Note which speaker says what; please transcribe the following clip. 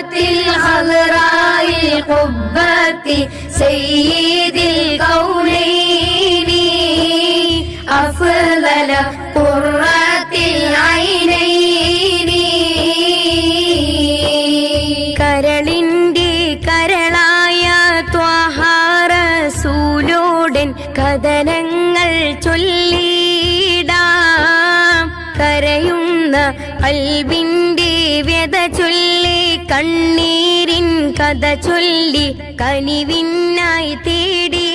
Speaker 1: الخضراء القبة سيد الكونين أفضل قرة العينين. കരളിന്റെ കരളായ ത്വാഹ റസൂലോടൻ കഥനങ്ങൾ ചൊല്ലിടാം. കരയുന്ന ഖൽബിന്റെ വ്യത ചൊല്ലി കണ്ണീരിൻ കഥ ചൊല്ലി കനിവിനായി തേടി